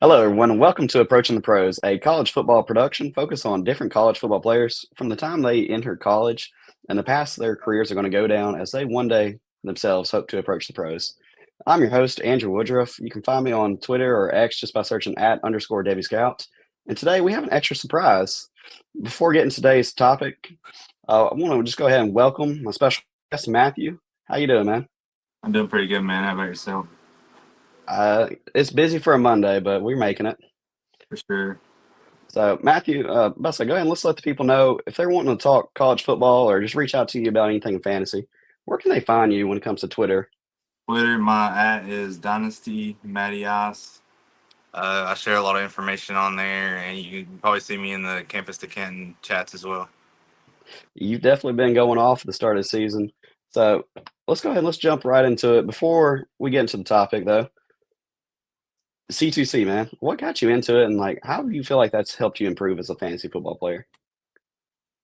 Hello, everyone, and welcome to Approaching the Pros, a college football production focused on different college football players from the time they enter college and the paths their careers are going to go down as they one day themselves hope to approach the pros. I'm your host, Andrew Woodruff. You can find me on Twitter or X just by searching @_Davy Scout. And today we have an extra surprise. Before getting to today's topic, I want to just go ahead and welcome my special guest, Matthew. How you doing, man? I'm doing pretty good, man. How about yourself? It's busy for a Monday, but we're making it. For sure. So, Matthew, Bussa, go ahead and let's let the people know if they're wanting to talk college football or just reach out to you about anything in fantasy. Where can they find you when it comes to Twitter? Twitter, my is Dynasty Matias. I share a lot of information on there, and you can probably see me in the Campus to Canton chats as well. You've definitely been going off at the start of the season. So, let's go ahead and let's jump right into it. Before we get into the topic, though, C2C, man, what got you into it, and how do you feel like that's helped you improve as a fantasy football player?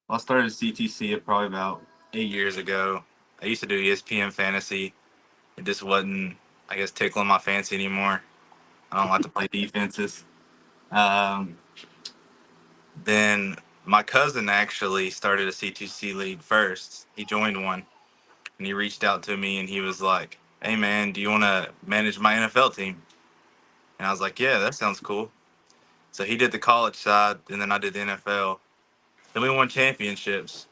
I started CTC probably about 8 years ago. I used to do ESPN fantasy. It just wasn't, I guess, tickling my fancy anymore. I don't like to play defenses. Um, then my cousin actually started a C2C league first. He joined one and he reached out to me and he was like, "Hey man, do you want to manage my NFL team?" And I was like, "Yeah, that sounds cool." So he did the college side and then I did the NFL. Then we won championships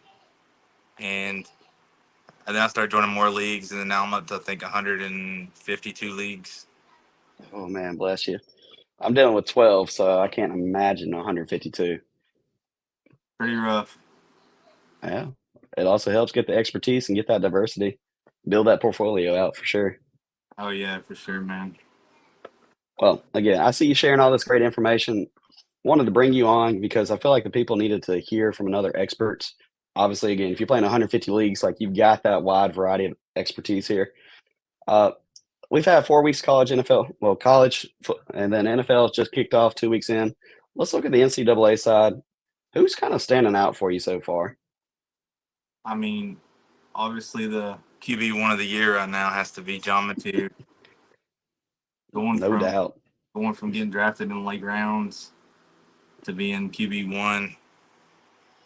and then I started joining more leagues and then now I'm up to I think 152 leagues. Oh, man, bless you. I'm dealing with 12, so I can't imagine 152. Pretty rough. Yeah. It also helps get the expertise and get that diversity, build that portfolio out for sure. Oh yeah, for sure, man. Well, again, I see you sharing all this great information. Wanted to bring you on because I feel like the people needed to hear from another expert. Obviously, again, if you're playing 150 leagues, you've got that wide variety of expertise here. Uh, we've had 4 weeks college, NFL, well, and then NFL just kicked off 2 weeks in. Let's look at the NCAA side. Who's kind of standing out for you so far? I mean, obviously the QB1 of the year right now has to be John Mateer. Going No from doubt. going from getting drafted in late rounds to being QB1.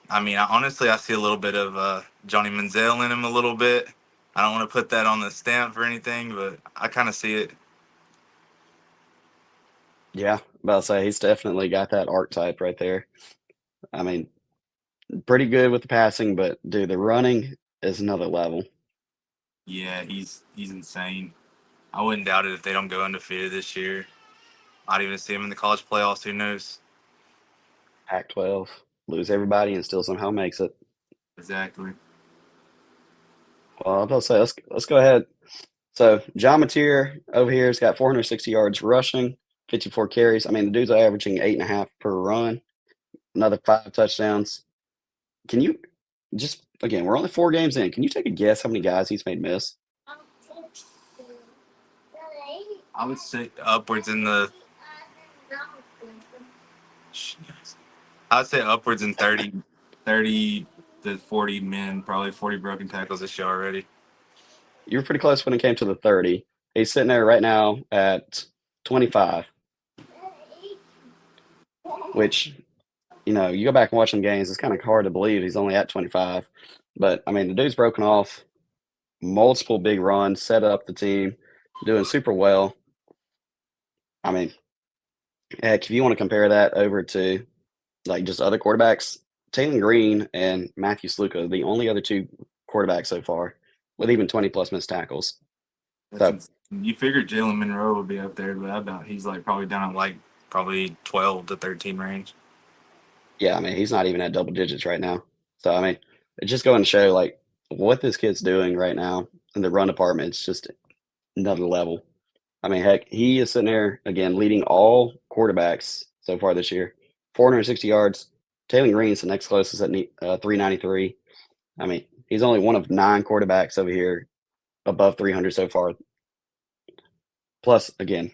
I mean, I see a little bit of Johnny Manziel in him a little bit. I don't want to put that on the stamp or anything, but I kind of see it. Yeah, about to say he's definitely got that archetype right there. I mean, pretty good with the passing, but dude, the running is another level. Yeah, he's insane. I wouldn't doubt it if they don't go undefeated this year. I'd even see him in the college playoffs. Who knows? Pac-12, lose everybody and still somehow makes it. Exactly. Well, I was about to say let's go ahead. So John Mateer over here has got 460 yards rushing, 54 carries. I mean, the dude's averaging 8.5 per run, another 5 touchdowns. Can you just again? We're only 4 games in. Can you take a guess how many guys he's made miss? I would say upwards in the. I would say upwards in 30 to 40 men, probably 40 broken tackles this year already. You were pretty close when it came to the 30. He's sitting there right now at 25, which you go back and watch some games, it's kind of hard to believe he's only at 25. But I mean, the dude's broken off multiple big runs, set up the team, doing super well. I mean, heck, if you want to compare that over to just other quarterbacks, Taylor Green and Matthew Sluka, the only other two quarterbacks so far with even 20 plus missed tackles. That's So, insane. You figured Jalen Monroe would be up there, but I doubt he's like probably down at like probably 12 to 13 range. yeah, I mean, he's not even at double digits right now. So, I mean, it's just going to show what this kid's doing right now in the run department. It's just another level. I mean, heck, he is sitting there again leading all quarterbacks so far this year, 460 yards. Taylor Green's the next closest at 393. I mean, he's only one of 9 quarterbacks over here above 300 so far. Plus, again,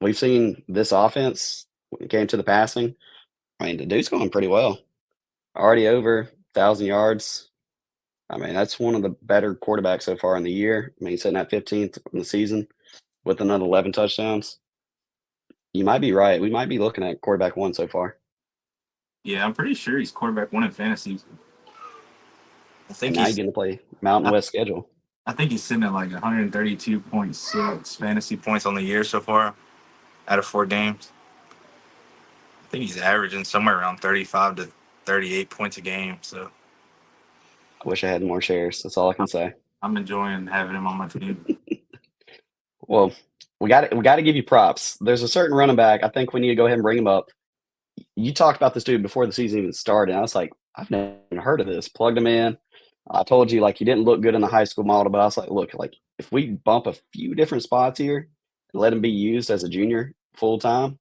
we've seen this offense when it came to the passing. I mean, the dude's going pretty well. Already over 1,000 yards. I mean, that's one of the better quarterbacks so far in the year. I mean, he's sitting at 15th in the season with another 11 touchdowns. You might be right. We might be looking at quarterback one so far. Yeah, I'm pretty sure he's quarterback one in fantasy. I And think now you're he's going to play Mountain I, West schedule. I think he's sitting at like 132.6 fantasy points on the year so far out of 4 games. I think he's averaging somewhere around 35 to 38 points a game. So I wish I had more shares. That's all I can I'm, say. I'm enjoying having him on my team. Well, we got to give you props. There's a certain running back. I think we need to go ahead and bring him up. You talked about this dude before the season even started. And I was like, I've never even heard of this. Plugged him in. I told you like he didn't look good in the high school model, but I was like, look, like if we bump a few different spots here and let him be used as a junior full time,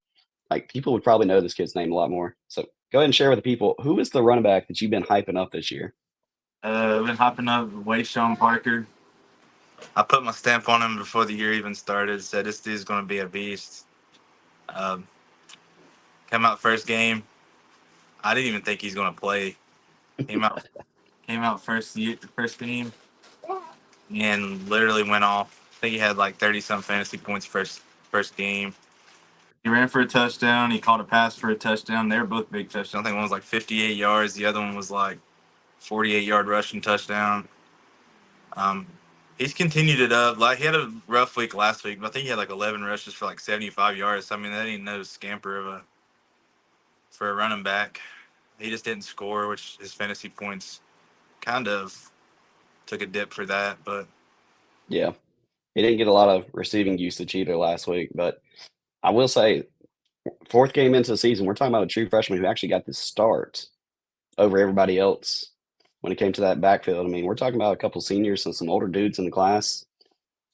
like people would probably know this kid's name a lot more. So go ahead and share with the people who is the running back that you've been hyping up this year. I've been hopping up way Sean Parker. I put my stamp on him before the year even started. Said this dude's going to be a beast. Um, Came out first game. I didn't even think he's going to play. Came out came out first game, and literally went off. I think he had like 30 some fantasy points first game. He ran for a touchdown. He caught a pass for a touchdown. They were both big touchdowns. I think one was like 58 yards. The other one was like 48-yard rushing touchdown. Um, he's continued it up. Like he had a rough week last week, but I think he had like 11 rushes for like 75 yards. I mean, that ain't no scamper of a for a running back. He just didn't score, which his fantasy points kind of took a dip for that. But Yeah. He didn't get a lot of receiving usage either last week, but I will say, fourth game into the season, we're talking about a true freshman who actually got the start over everybody else when it came to that backfield. I mean, we're talking about a couple seniors and some older dudes in the class,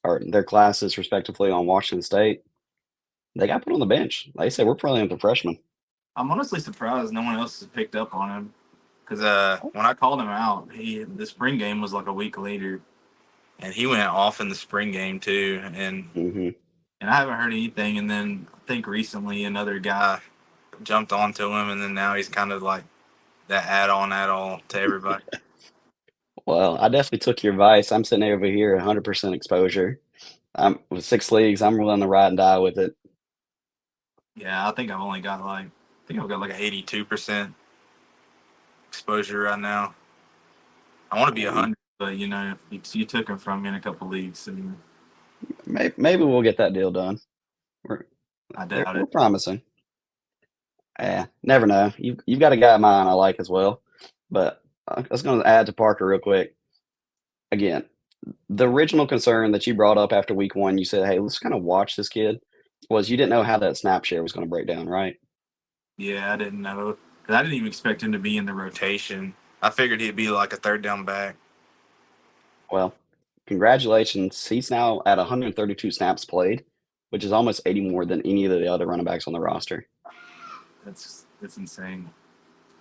or their classes respectively on Washington State. They got put on the bench. They said we're probably with the freshmen. I'm honestly surprised no one else has picked up on him because when I called him out, the spring game was like a week later, and he went off in the spring game too. Hmm. And I haven't heard anything. And then I think recently another guy jumped onto him, and then now he's kind of like that add-on at all to everybody. Well, I definitely took your advice. I'm sitting over here 100% exposure. I'm with 6 leagues. I'm willing to ride and die with it. Yeah, I think I've got like an 82% exposure right now. I want to be 100, but you took him from me in a couple leagues, and Maybe we'll get that deal done. We're I doubt we're it. promising. Yeah, never know. You've got a guy of mine I like as well, but I was going to add to Parker real quick. Again, the original concern that you brought up after week one, you said, "Hey, let's kind of watch this kid," was you didn't know how that snap share was going to break down, right? Yeah, I didn't know. 'Cause I didn't even expect him to be in the rotation. I figured he'd be like a third down back. Well, congratulations. He's now at 132 snaps played, which is almost 80 more than any of the other running backs on the roster. That's insane.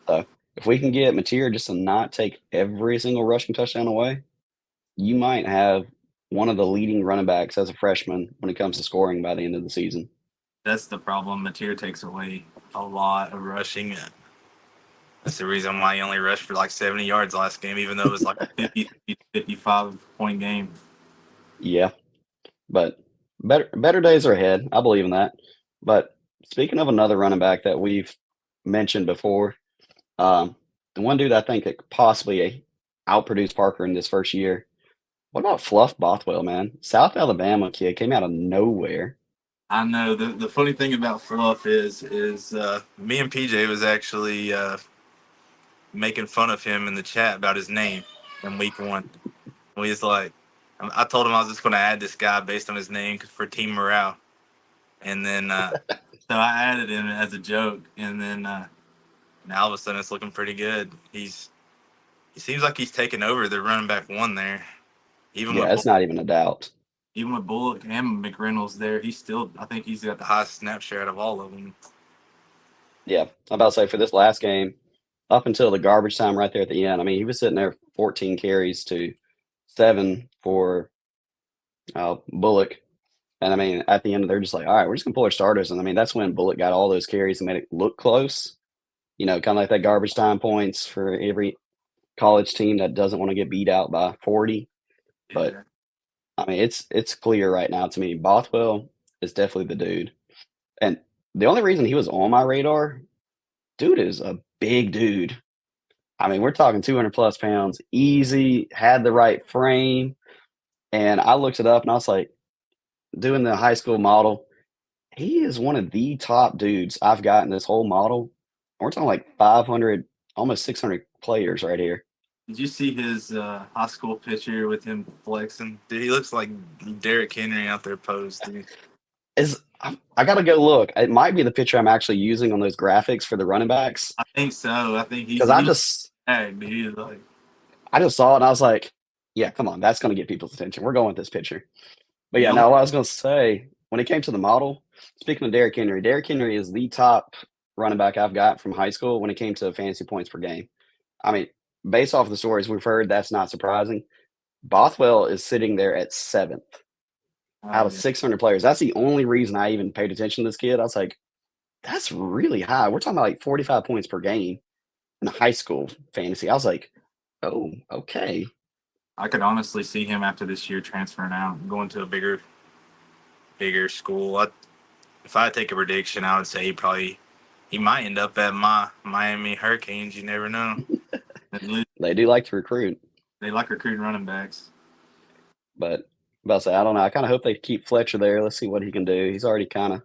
So if we can get Mateer just to not take every single rushing touchdown away, you might have one of the leading running backs as a freshman when it comes to scoring by the end of the season. That's the problem. Mateer takes away a lot of rushing. That's the reason why he only rushed for like 70 yards last game, even though it was like a 55 point game. Yeah, but better days are ahead. I believe in that. But speaking of another running back that we've mentioned before, um, the one dude I think that could possibly outproduce Parker in this first year. What about Fluff Bothwell, man? South Alabama kid came out of nowhere. I know the funny thing about Fluff is me and PJ was actually making fun of him in the chat about his name in week one. We was like, I told him I was just going to add this guy based on his name for team morale, and then so I added him as a joke, and then now all of a sudden it's looking pretty good. He seems like he's taken over the running back one there, even Yeah, with it's not even a doubt. even with Bullock and McReynolds there. I think he's got the highest snap share out of all of them. Yeah, I'm about to say for this last game, up until the garbage time right there at the end. I mean, he was sitting there 14 carries to 7 for Bullock. And I mean, at the end, they're just like, all right, we're just going to pull our starters. And I mean, that's when Bullock got all those carries and made it look close. Kind of like that garbage time points for every college team that doesn't want to get beat out by 40. But Yeah. I mean, it's clear right now to me. Bothwell is definitely the dude. And the only reason he was on my radar, dude is a big dude. I mean, we're talking 200 plus pounds, easy, had the right frame. And I looked it up and I was like, doing the high school model, he is one of the top dudes I've got in this whole model. We're talking like 500, almost 600 players right here. Did you see his high school picture with him flexing? Dude, he looks like Derrick Henry out there posed, dude. I got to go look. It might be the picture I'm actually using on those graphics for the running backs I think so. I think because dude. Like, I just saw it and I was like, yeah, come on, that's going to get people's attention. We're going with this picture. But the yeah, only now what I was going to say when it came to the model, speaking of Derrick Henry is the top running back I've got from high school when it came to fantasy points per game. I mean, based off of the stories we've heard, that's not surprising. Bothwell is sitting there at seventh out of yeah. 600 players. That's the only reason I even paid attention to this kid. I was like, that's really high. We're talking about like 45 points per game in high school fantasy. I was like, oh, okay. I could honestly see him after this year transferring out, going to a bigger school. If I had to take a prediction, I would say he might end up at my Miami Hurricanes. You never know. They do like to recruit, They like recruiting running backs. but about to say, I don't know. I kind of hope they keep Fletcher there. Let's see what he can do. He's already kind of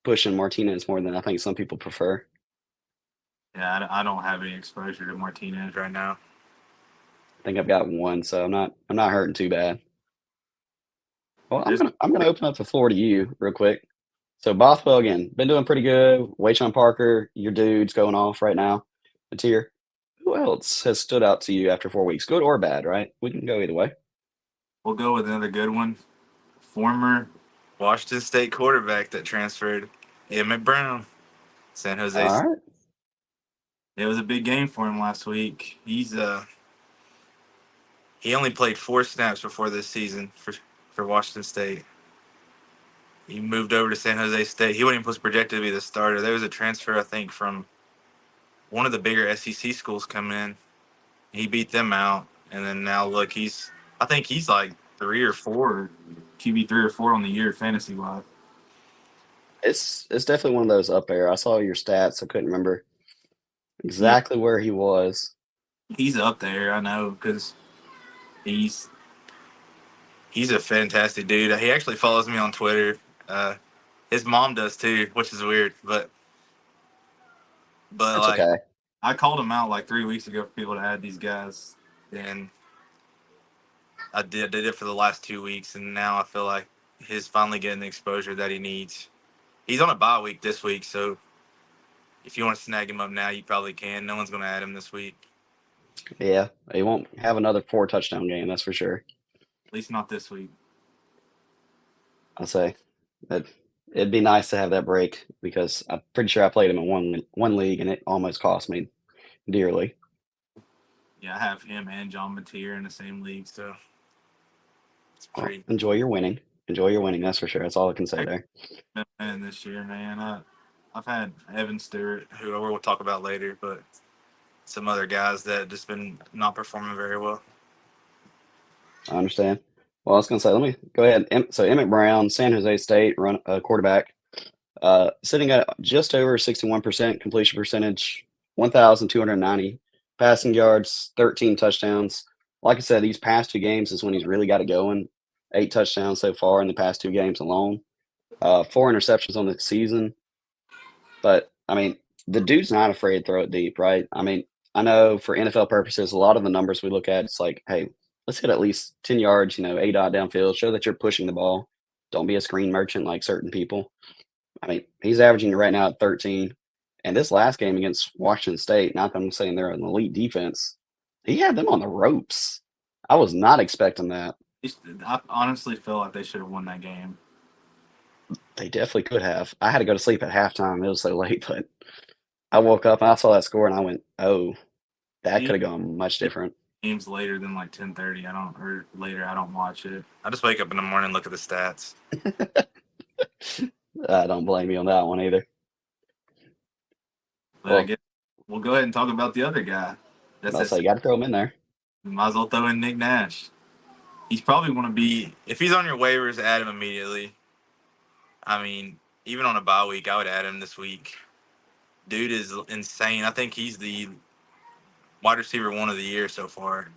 pushing Martinez more than I think some people prefer. Yeah, I don't have any exposure to Martinez right now. I think I've got one, so I'm not hurting too bad. Well, I'm Just gonna open up the floor to you real quick. So Bothwell again, been doing pretty good. Wayshawn Parker, your dude's going off right now. The tier. Who else has stood out to you after 4 weeks, good or bad? Right? We can go either way. we'll go with another good one. Former Washington State quarterback that transferred, Emmett Brown, San Jose. All right. It was a big game for him last week. He only played 4 snaps before this season for Washington State. He moved over to San Jose State. He wasn't even projected to be the starter. There was a transfer, I think, from one of the bigger SEC schools come in. He beat them out, and then now look, I think he's like 3 or 4, QB 3 or 4 on the year fantasy wise. It's definitely one of those up there. I saw your stats. I couldn't remember Yeah, exactly where he was. he's up there. I know because he's he's a fantastic dude. He actually follows me on Twitter. Uh, his mom does too, which is weird, but It's like okay. I called him out like 3 weeks ago for people to add these guys, and I did it for the last 2 weeks, and now I feel like he's finally getting the exposure that he needs. He's on a bye week this week, so if you want to snag him up now, you probably can. No one's going to add him this week, Yeah, he won't have another 4 touchdown game. That's for sure. at least not this week. I'll say that it'd be nice to have that break because I'm pretty sure I played him in one league and it almost cost me dearly. Yeah, I have him and John Mateer in the same league, so it's Well, pretty. enjoy your winning. Enjoy your winning. That's for sure. That's all I can say there. And this year, man, I've had Evan Stewart, who we'll talk about later, but some other guys that just been not performing very well. I understand. Well, I was going to say, let me go ahead. So Emmett Brown, San Jose State run quarterback, sitting at just over 61% completion percentage, 1,290 passing yards, 13 touchdowns. Like I said, these past 2 games is when he's really got it going. 8 touchdowns so far in the past 2 games alone. 4 interceptions on the season. But I mean, the dude's not afraid to throw it deep, right? I mean, I know for NFL purposes, a lot of the numbers we look at, it's like, hey, let's hit at least 10 yards, A dot downfield, show that you're pushing the ball. Don't be a screen merchant like certain people. I mean, he's averaging right now at 13. And this last game against Washington State, not that I'm saying they're an elite defense, he had them on the ropes. I was not expecting that. I honestly feel like they should have won that game. They definitely could have. I had to go to sleep at halftime. It was so late, but I woke up and I saw that score and I went, oh, that could have gone much different. Games later than like 10:30. Or later. I don't watch it. I just wake up in the morning and look at the stats. I don't blame you on that one either. But I guess we'll go ahead and talk about the other guy. I'll say you got to throw him in there. Might as well throw in Nick Nash. He's probably going to be, if he's on your waivers, add him immediately. I mean, Even on a bye week, I would add him this week. Dude is insane. I think he's the wide receiver one of the year so far.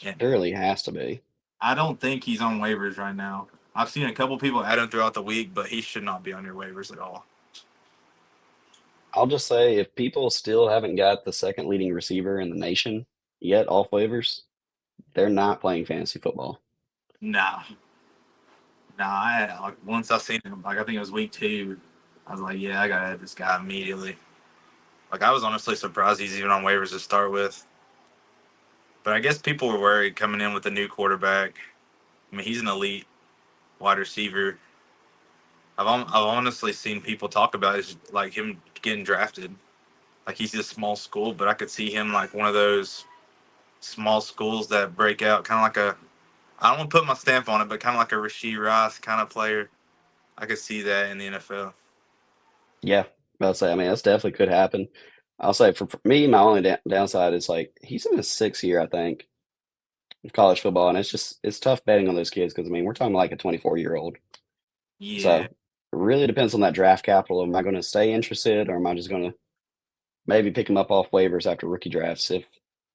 And Surely has to be. I don't think he's on waivers right now. I've seen a couple people add him throughout the week, but he should not be on your waivers at all. I'll just say if people still haven't got the second leading receiver in the nation yet off waivers, they're not playing fantasy football. Nah, like once I seen him, like I think it was week 2, I was like, yeah, I gotta add this guy immediately. Like I was honestly surprised he's even on waivers to start with. But I guess people were worried coming in with a new quarterback. I mean, he's an elite wide receiver. I've honestly seen people talk about his, like him getting drafted. Like he's a small school, but I could see him like one of those small schools that break out, kind of like a. I don't want to put my stamp on it, but kind of like a Rasheed Rice kind of player. I could see that in the NFL. Yeah, I'll say. I mean, that's definitely could happen. I'll say for me, my only downside is like he's in his 6th year, I think, of college football, and it's tough betting on those kids because I mean we're talking like a 24-year-old. So Yeah, it really depends on that draft capital. Am I going to stay interested, or am I just going to maybe pick him up off waivers after rookie drafts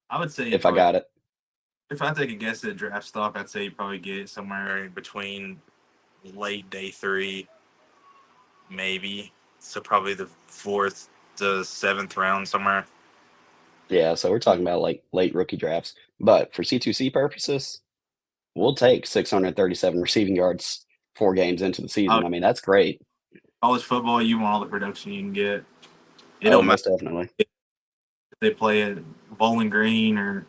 I would say if I probably. got it? If I take a guess at draft stock, I'd say you probably get somewhere between late day 3, maybe. So probably the 4th to 7th round somewhere. Yeah, so we're talking about like late rookie drafts. But for C2C purposes, we'll take 637 receiving yards 4 games into the Oh, season. I mean, that's great. college football, you want all the production you can get. It Oh, don't matter most definitely. if they play at Bowling Green or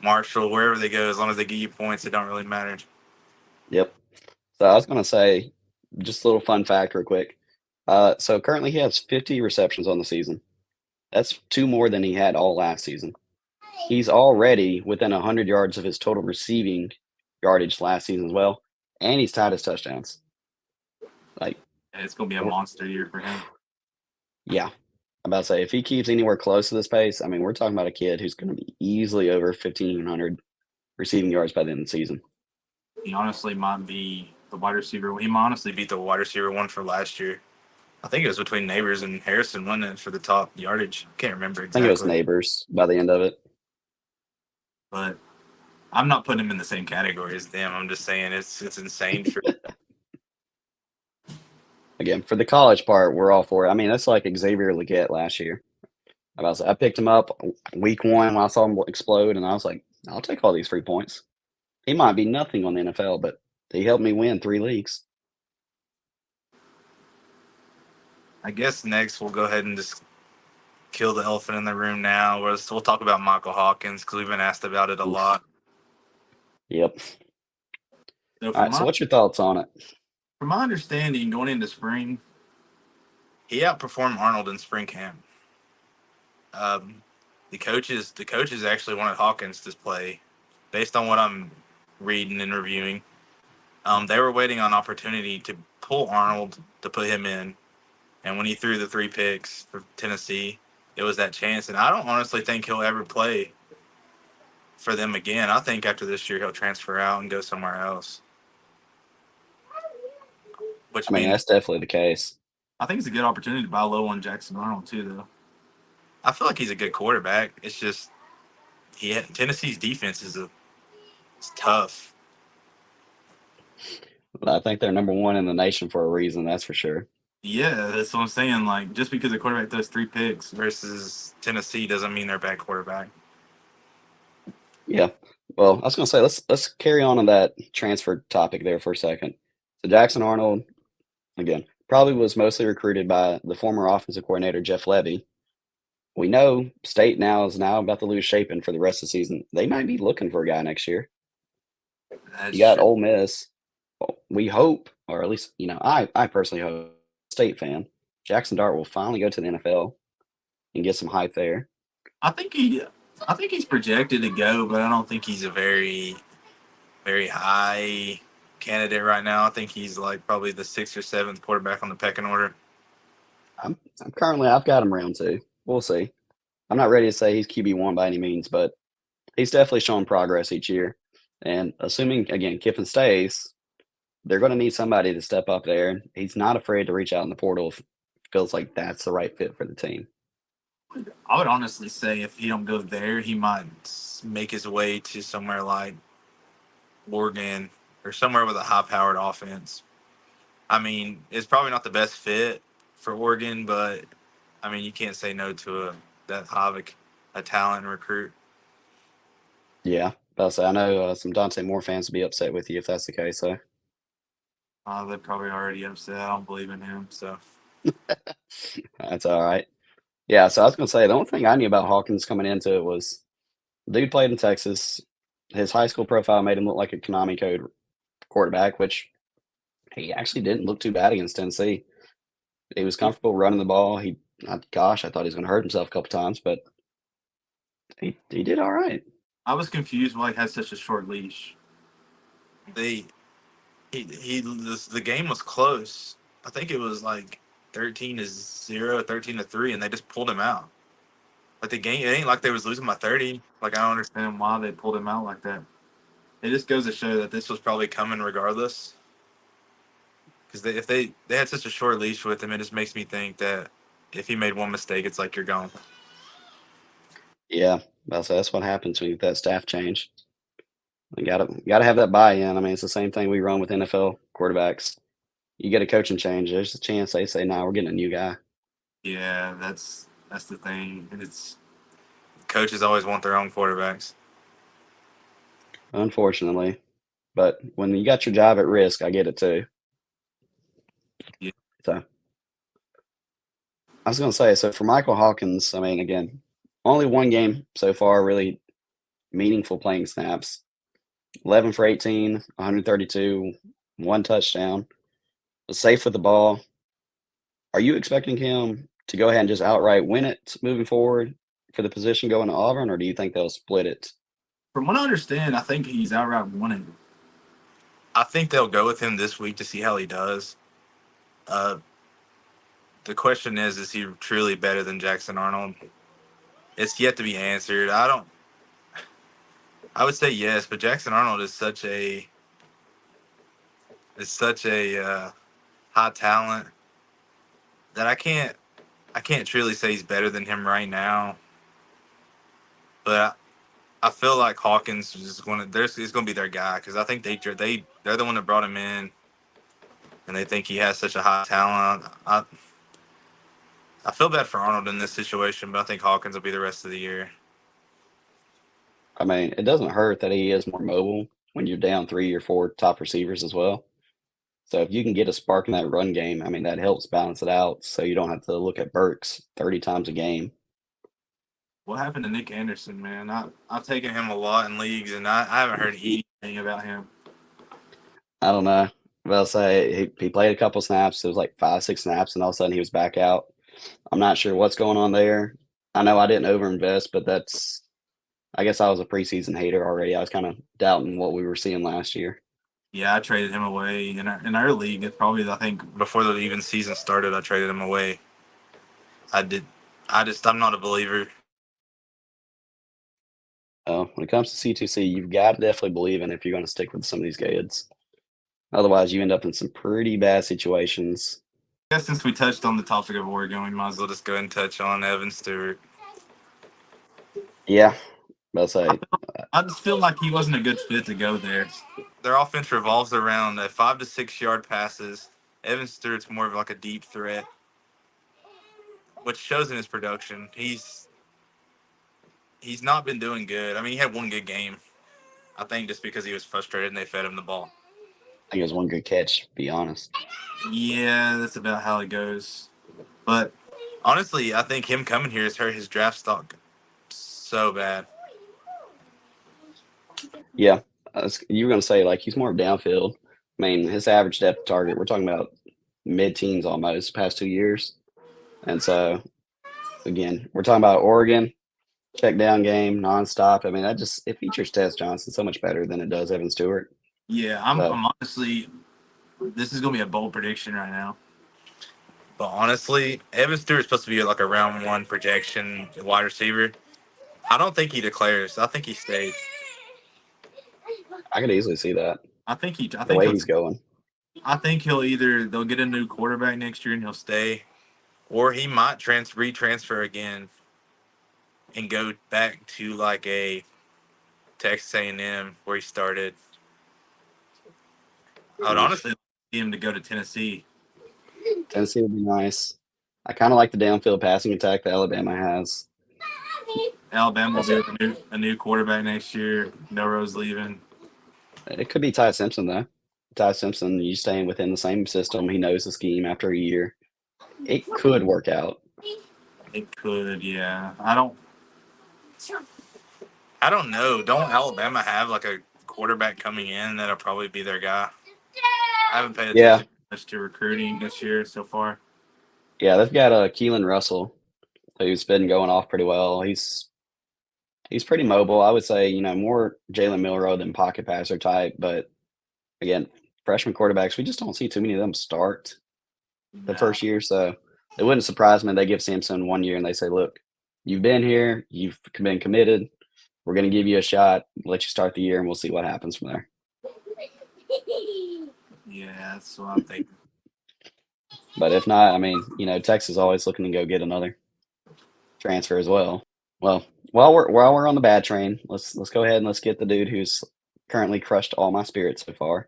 Marshall, wherever they go, as long as they get you points, it don't really matter. Yep. So I was going to say, just a little fun fact, real quick. So currently he has 50 receptions on the season. That's 2 more than he had all last season. He's already within 100 yards of his total receiving yardage last season as well, and he's tied his touchdowns. Like, And it's going to be a monster year for him. yeah, I'm about to say if he keeps anywhere close to this pace, I mean, we're talking about a kid who's going to be easily over 1,500 receiving yards by the end of the season. He honestly might be the wide receiver. He might honestly beat the wide receiver one for last year. I think it was between Neighbors and Harrison, wasn't it, for the top yardage? Can't remember I think it was exactly. Neighbors by the end of it. But I'm not putting him in the same category as them. I'm just saying it's insane for. Again, for the college part, we're all for it. I mean, that's like Xavier Legette last year. I picked him up week 1 when I saw him explode, and I was like, I'll take all these free points. He might be nothing on the NFL, but he helped me win 3 leagues. I guess next we'll go ahead and just kill the elephant in the room now. We'll talk about Michael Hawkins because we've been asked about it a Oof. lot. Yep. So All right. So, what's your thoughts on it? from my understanding, going into spring, he outperformed Arnold in spring camp. Um, the coaches actually wanted Hawkins to play, based on what I'm reading and reviewing. They were waiting on opportunity to pull Arnold to put him in, and when he threw the 3 picks for Tennessee, it was that chance. And I don't honestly think he'll ever play for them again. I think after this year he'll transfer out and go somewhere else. I Which mean, means that's definitely the case. I think it's a good opportunity to buy low on Jackson Arnold too, though. I feel like he's a good quarterback. It's just Tennessee's defense it's tough. But I think they're number 1 in the nation for a reason. That's for sure. Yeah, that's what I'm saying. Like just because a quarterback does 3 picks versus Tennessee doesn't mean they're a bad quarterback. Yeah. Well, I was going to say let's carry on that transfer topic there for a second. So Jackson Arnold, again, probably was mostly recruited by the former offensive coordinator Jeff Levy. We know State is now about to lose Shapen for the rest of the season. They might be looking for a guy next year. That's You got true. Ole Miss. We hope, or at least I personally hope, State fan, Jackson Dart will finally go to the NFL and get some hype there. I think he, I think he's projected to go, but I don't think he's a very high candidate right now. I think he's like probably the 6th or 7th quarterback on the pecking order. I've got him round 2. We'll see. I'm not ready to say he's QB1 by any means, but he's definitely showing progress each year. And assuming again Kiffin stays, they're going to need somebody to step up there. He's not afraid to reach out in the portal if it feels like that's the right fit for the team. I would honestly say if he don't go there, he might make his way to somewhere like Oregon or somewhere with a high-powered offense. I mean, it's probably not the best fit for Oregon, but I mean, you can't say no to that high of a talent recruit. Yeah, but I know some Dante Moore fans would be upset with you if that's the case. So They're probably already upset. I don't believe in him. So that's all right. Yeah, so I was going to say the only thing I knew about Hawkins coming into it was dude played in Texas. His high school profile made him look like a Konami code quarterback, which he actually didn't look too bad against Tennessee. He was comfortable running the ball. Gosh, I thought he was going to hurt himself a couple times, but he did all right. I was confused why he had such a short leash. They the game was close. I think it was like 13-0, 13-3, and they just pulled him out. Like the game, it ain't like they was losing by 30. Like I don't understand why they pulled him out like that. It just goes to show that this was probably coming regardless. Because if they had such a short leash with him, it just makes me think that if he made one mistake, it's like you're gone. Yeah, that's what happens when you get that staff change. You gotta have that buy-in. I mean, it's the same thing we run with NFL quarterbacks. You get a coaching change, there's a chance they say, "Nah, we're getting a new guy." Yeah, that's the thing. And it's coaches always want their own quarterbacks. Unfortunately, but when you got your job at risk, I get it too. Yeah. So I was gonna say, so for Michael Hawkins, I mean, again, only one game so far, really meaningful playing snaps. 11 for 18, 132, one touchdown. Was safe with the ball. Are you expecting him to go ahead and just outright win it moving forward for the position going to Auburn, or do you think they'll split it? From what I understand, I think he's outright winning. I think they'll go with him this week to see how he does. Uh, the question is he truly better than Jackson Arnold? It's yet to be answered. I don't. I would say yes, but Jackson Arnold is such a high talent that I can't truly say he's better than him right now. But I feel like Hawkins is going to is going to be their guy because I think they're the one that brought him in, and they think he has such a high talent. I feel bad for Arnold in this situation, but I think Hawkins will be the rest of the year. I mean, it doesn't hurt that he is more mobile when you're down 3 or 4 top receivers as well. So if you can get a spark in that run game, I mean, that helps balance it out so you don't have to look at Burks 30 times a game. What happened to Nick Anderson, man? I've taken him a lot in leagues, and I haven't heard anything about him. I don't know. But I'll say he played a couple snaps. It was like 5, 6 snaps, and all of a sudden he was back out. I'm not sure what's going on there. I know I didn't overinvest, but I guess I was a preseason hater already. I was kind of doubting what we were seeing last year. Yeah, I traded him away in our league. It's probably I think before the even season started, I traded him away. I did. I'm not a believer. When it comes to C2C, you've got to definitely believe in if you're going to stick with some of these kids. Otherwise, you end up in some pretty bad situations. I guess since we touched on the topic of Oregon, we might as well just go ahead and touch on Evan Stewart. Yeah, but I'll say I just feel like he wasn't a good fit to go there. Their offense revolves around 5 to 6 yard passes. Evan Stewart's more of like a deep threat, which shows in his production. He's not been doing good. I mean, he had one good game. I think just because he was frustrated and they fed him the ball. I think it was one good catch, to be honest. Yeah, that's about how it goes. But honestly, I think him coming here has hurt his draft stock so bad. Yeah, you were going to say, like, he's more downfield. I mean, his average depth target, we're talking about mid-teens almost past 2 years. And so, again, we're talking about Oregon, check down game, nonstop. I mean, it features Tez Johnson so much better than it does Evan Stewart. Yeah, I'm honestly, this is going to be a bold prediction right now. But honestly, Evan Stewart's supposed to be like a round one projection wide receiver. I don't think he declares. I think he stays. I could easily see that I think the way he's going. I think they'll get a new quarterback next year and he'll stay, or he might retransfer again and go back to like a Texas A&M where he started. I would Nice. honestly see him to go to Tennessee. Tennessee would be nice. I kind of like the downfield passing attack that Alabama has. Alabama will Also, get a new quarterback next year. Milroe's leaving. it could be Ty Simpson though. Ty Simpson, you staying within the same system. He knows the scheme after a year. It could work out. It could, yeah. I don't know. Don't Alabama have like a quarterback coming in that'll probably be their guy? I haven't paid Yeah, attention much to recruiting this year so far. yeah, they've got Keelan Russell, who's been going off pretty well. He's pretty mobile. I would say, more Jalen Milroe than pocket passer type. But again, freshman quarterbacks, we just don't see too many of them start the No. first year. So it wouldn't surprise me if they give Sampson 1 year and they say, look, you've been here, you've been committed. We're going to give you a shot, let you start the year, and we'll see what happens from there. Yeah, that's what I'm thinking. But if not, I mean, Texas is always looking to go get another transfer as well. Well, while we're on the bad train, let's go ahead and let's get the dude who's currently crushed all my spirits so far.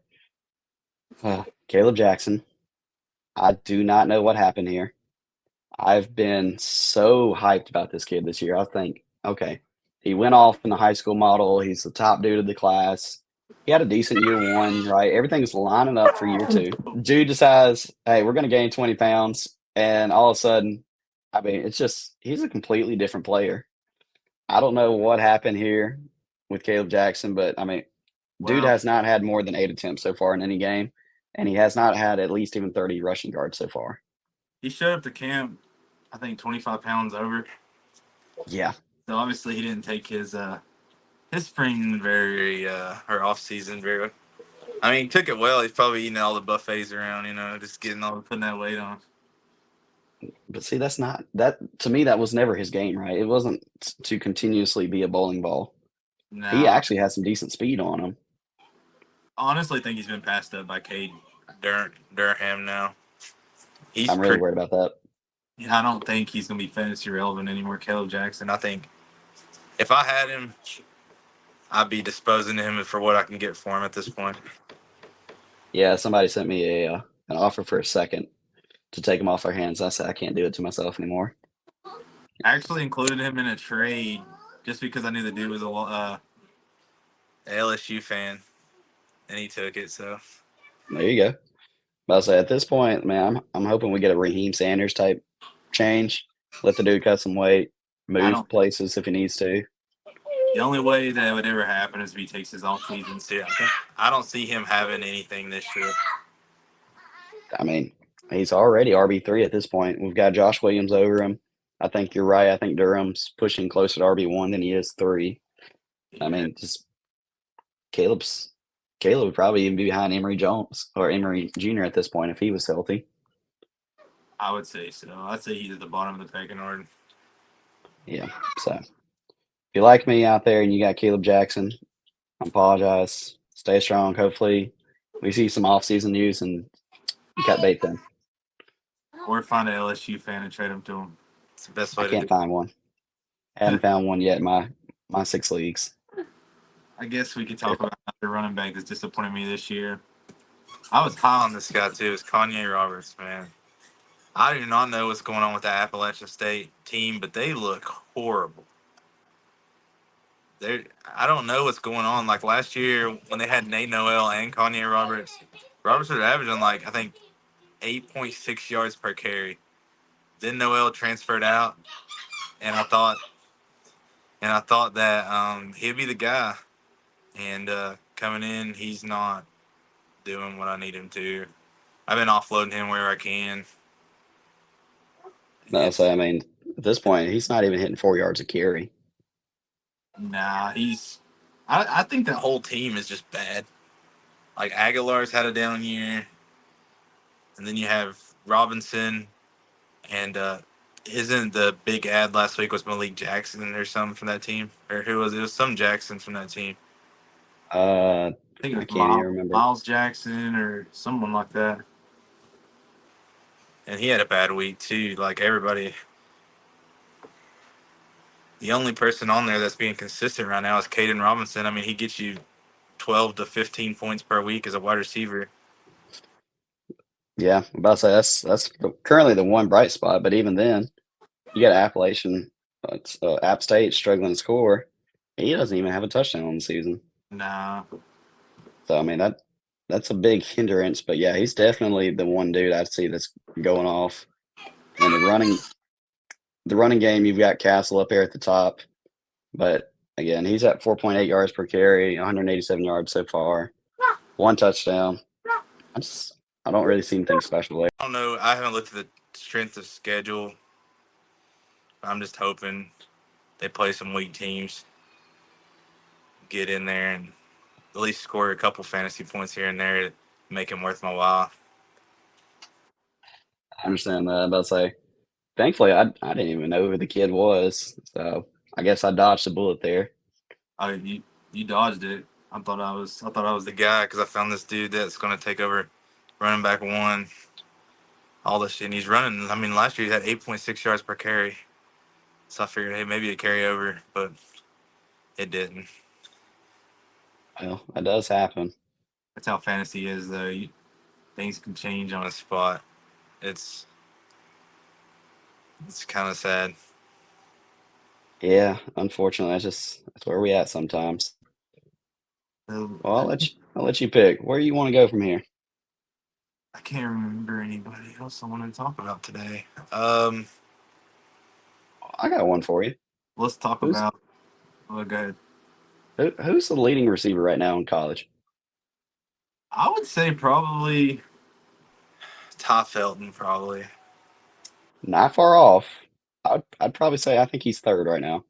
Caleb Jackson. I do not know what happened here. I've been so hyped about this kid this year. I think, okay, he went off in the high school model. He's the top dude of the class. He had a decent year 1, right? Everything's lining up for year 2. Dude decides, hey, we're going to gain 20 pounds. And all of a sudden, I mean, it's just, he's a completely different player. I don't know what happened here with Caleb Jackson, but I mean, dude Well, has not had more than 8 attempts so far in any game. And he has not had at least even 30 rushing yards so far. he showed up to camp, I think 25 pounds over. Yeah. So obviously he didn't take his spring very or off season very. I mean, he took it well. He's probably eating all the buffets around, just getting all putting that weight on. But see, that's not that to me. That was never his game, right? It wasn't to continuously be a bowling ball. He Now, actually had some decent speed on him. I honestly think he's been passed up by Cade Durham now. He's I'm really pretty. worried about that. I don't think he's gonna be fantasy relevant anymore. Caleb Jackson. I think if I had him, I'd be disposing of him for what I can get for him at this point. Yeah, somebody sent me an offer for a second to take him off our hands. I said I can't do it to myself anymore. I actually included him in a trade just because I knew the dude was a LSU fan, and he took it. So There you go. But I say at this point, man, I'm hoping we get a Raheem Sanders type change. Let the dude cut some weight, I move don't. places if he needs to. The only way that would ever happen is if he takes his off season. So I don't see him having anything this year. I mean, he's already RB3 at this point. We've got Josh Williams over him. I think you're right. I think Durham's pushing closer to RB1 than he is 3. I Yeah, mean, just Caleb would probably even be behind Emory Jones or Emory Jr. at this point if he was healthy. I would say so. I'd say he's at the bottom of the pecking order. Yeah. So if you like me out there and you got Caleb Jackson, I apologize. Stay strong. Hopefully, we see some off-season news and you got bait then. Or find an LSU fan and trade him to him. It's the best I way to do can't find one. Haven't found one yet in my 6 leagues. I guess we could talk about another running back that's disappointed me this year. I was high on this guy too. It's Kanye Roberts, man. I do not know what's going on with the Appalachian State team, but they look horrible. I don't know what's going on. Like last year when they had Nate Noel and Kanye Roberts, Roberts was averaging like I think 8.6 yards per carry. Then Noel transferred out, and I thought that he'd be the guy. And coming in, he's not doing what I need him to. I've been offloading him where I can. No, so It's I mean, at this point, he's not even hitting 4 yards a carry. Nah, he's. I think that whole team is just bad. Like Aguilar's had a down year, and then you have Robinson, and isn't the big ad last week was Malik Jackson or something from that team, or who was it? It was some Jackson from that team. Uh, I think it I was can't even remember. Miles Jackson or someone like that. And he had a bad week too. Like everybody, the only person on there that's being consistent right now is Caden Robinson. I mean, he gets you 12 to 15 points per week as a wide receiver. Yeah, I'm about to say that's currently the one bright spot. But even then, you got Appalachian, App State struggling to score. He doesn't even have a touchdown on the season. Nah, So I mean that's a big hindrance. But yeah, he's definitely the one dude I see that's going off. And the running game, you've got Castle up there at the top. But again, he's at 4.8 yards per carry, 187 yards so far, one touchdown. I just I don't really see anything special there. I don't know. I haven't looked at the strength of schedule. I'm just hoping they play some weak teams, get in there, and at least score a couple fantasy points here and there to make it worth my while. I understand that. I'm about to say, thankfully, I didn't even know who the kid was, so I guess I dodged a bullet there. Oh, you dodged it. I thought I was the guy because I found this dude that's going to take over running back one, all this shit. And he's running. I mean, last year he had 8.6 yards per carry. So I figured, hey, maybe a carryover, but it didn't. Well, that does happen. That's how fantasy is, though. Things can change on a spot. It's it's kind of sad. Yeah, unfortunately, that's where we at sometimes. Well, I I'll let you pick. Where you want to go from here? can't remember anybody else I want to talk about today. I got one for you. Let's talk Who's about. Oh, go ahead. who's the leading receiver right now in college? I would say probably Ty Felton, probably. Not far off. I'd probably say I think he's third right now.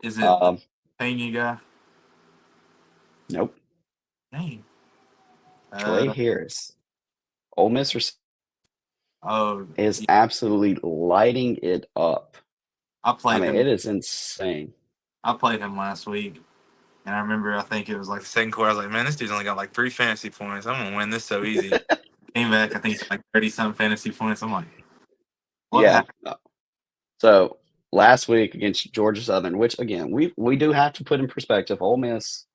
Is it the Um, Pena guy? nope. Dang. Trey Uh, Harris, Ole Miss oh, is absolutely lighting it up. I I played mean, him. it is insane. I played him last week, and I remember. I think it was like the second quarter. I was like, "Man, this dude's only got like 3 fantasy points. I'm gonna win this so easy." Came back. I think it's like 30 some fantasy points. I'm like, "What Yeah. happened?" So last week against Georgia Southern, which again we do have to put in perspective, Ole Miss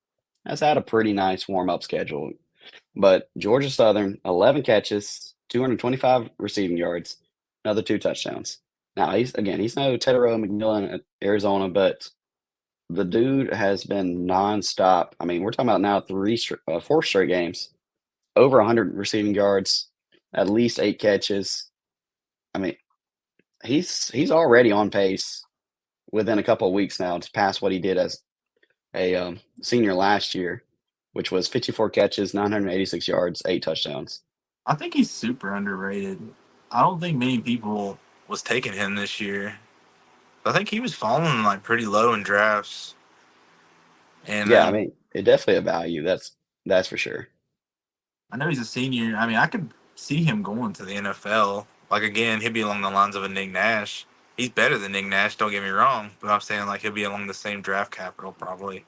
has had a pretty nice warm up schedule, but Georgia Southern 11 catches, 225 receiving yards, another two touchdowns. Now he's no Tedero McMillan at Arizona, but the dude has been nonstop. I mean, we're talking about now four straight games, over 100 receiving yards, at least eight catches. I mean, he's already on pace within a couple of weeks now to pass what he did as a senior last year, which was 54 catches, 986 yards, eight touchdowns. I think he's super underrated. I don't think many people was taking him this year. I think he was falling like pretty low in drafts, and Yeah, I then mean, it definitely a value. That's for sure. I know he's a senior. I mean, I could see him going to the NFL. Like again, he'd be along the lines of a Nick Nash. He's better than Nick Nash. Don't get me wrong, but I'm saying like he'll be along the same draft capital probably.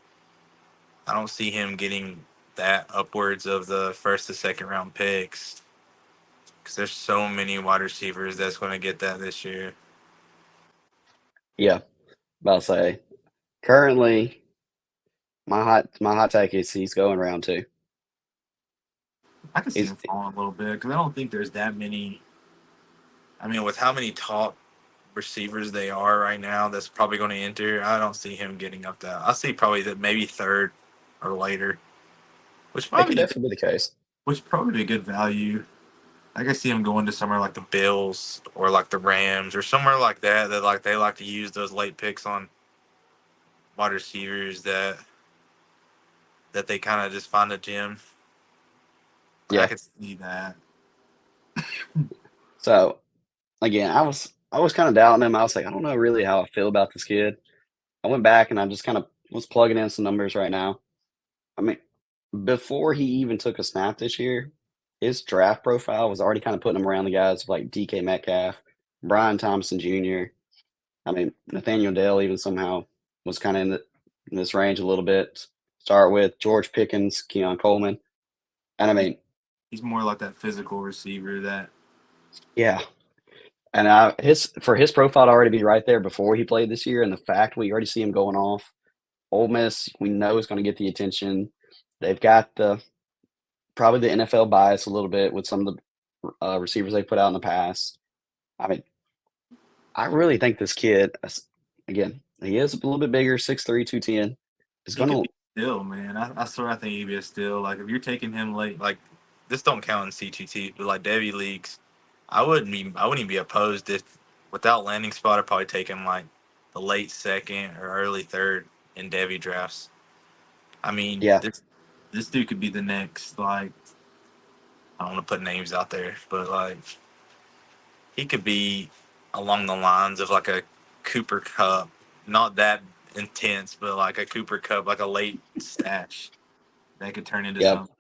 I don't see him getting that upwards of the first to second round picks because there's so many wide receivers that's going to get that this year. Yeah, about to say currently my hot take is he's going round two. I can see He's him falling a little bit because I don't think there's that many. I mean, with how many top receivers they are right now, that's probably going to enter. I don't see him getting up that. I see probably that maybe third or later, which It might could be definitely be the case. which probably be a good value. I can see him going to somewhere like the Bills or like the Rams or somewhere like that. That like they like to use those late picks on wide receivers that they kind of just find a gem. I Yeah. could see that. So again, I was kind of doubting him. I was like, I don't know really how I feel about this kid. I went back and I just kind of was plugging in some numbers right now. I mean, before he even took a snap this year, his draft profile was already kind of putting him around the guys like DK Metcalf, Brian Thompson Jr. I mean, Nathaniel Dell even somehow was kind of in this range a little bit. start with George Pickens, Keon Coleman. And I mean, He's more like that physical receiver that yeah. And his profile to already be right there before he played this year, and the fact we already see him going off. Ole Miss, we know is going to get the attention. They've got the probably the NFL bias a little bit with some of the receivers they put out in the past. I mean, I really think this kid, again, he is a little bit bigger, 6'3", 210, is he going could to, be still, man. I swear I think he'd be a steal. Like if you're taking him late, like this don't count in CTT, but like Devy leagues, I wouldn't even be opposed if without landing spot I'd probably take him like the late second or early third in Devy drafts. I mean, yeah, this dude could be the next like I don't want to put names out there, but like he could be along the lines of like a Cooper Cup, not that intense, but like a Cooper Cup, like a late stash that could turn into yeah. something.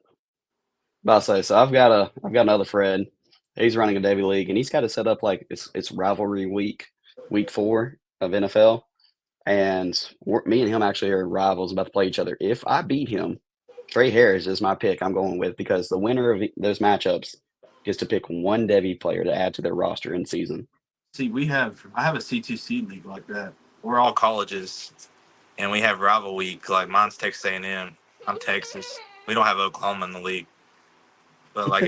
About to say, so I've got another friend. He's running a Davy League, and he's got it set up like it's rivalry week, week 4 of NFL, and me and him actually are rivals about to play each other. If I beat him, Trey Harris is my pick. I'm going with because the winner of those matchups gets to pick one Devy player to add to their roster in season. See, I have a C2C league like that. We're all colleges, and we have rival week. Like mine's Texas A&M. I'm Texas. We don't have Oklahoma in the league, but like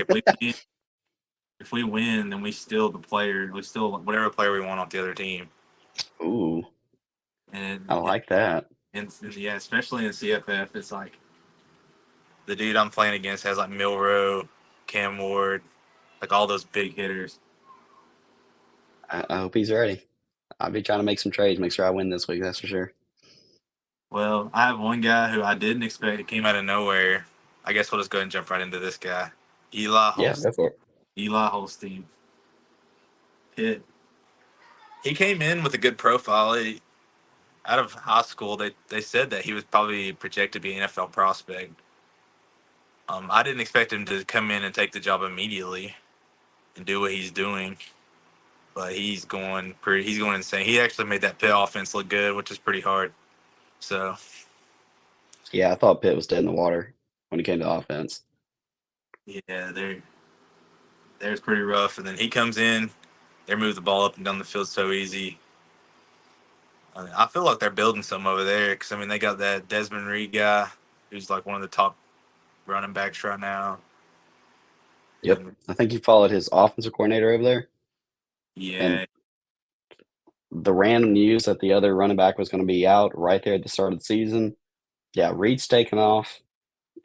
if we win, then we steal the player. We steal whatever player we want off the other team, Ooh, I and like that. and yeah, especially in CFF, it's like the dude I'm playing against has like Milrow, Cam Ward, like all those big hitters. I hope he's ready. I'll be trying to make some trades, make sure I win this week. That's for sure. Well, I have one guy who I didn't expect. It came out of nowhere. I guess we'll just go ahead and jump right into this guy, Eli Yeah, Holst. go for it. Eli Holstein. Hit. He came in with a good profile. Out of high school, they said that he was probably projected to be an NFL prospect. I didn't expect him to come in and take the job immediately and do what he's doing, but he's going insane. He actually made that pit offense look good, which is pretty hard. So Yeah, I thought Pitt was dead in the water when it came to offense. yeah, there's pretty rough. And then he comes in, they move the ball up and down the field so easy. I feel like they're building some over there because I mean they got that Desmond Reed guy who's like one of the top running backs right now, Yep. and I think he followed his offensive coordinator over there. And yeah, the random news that the other running back was going to be out right there at the start of the season. Yeah, Reed's taken off.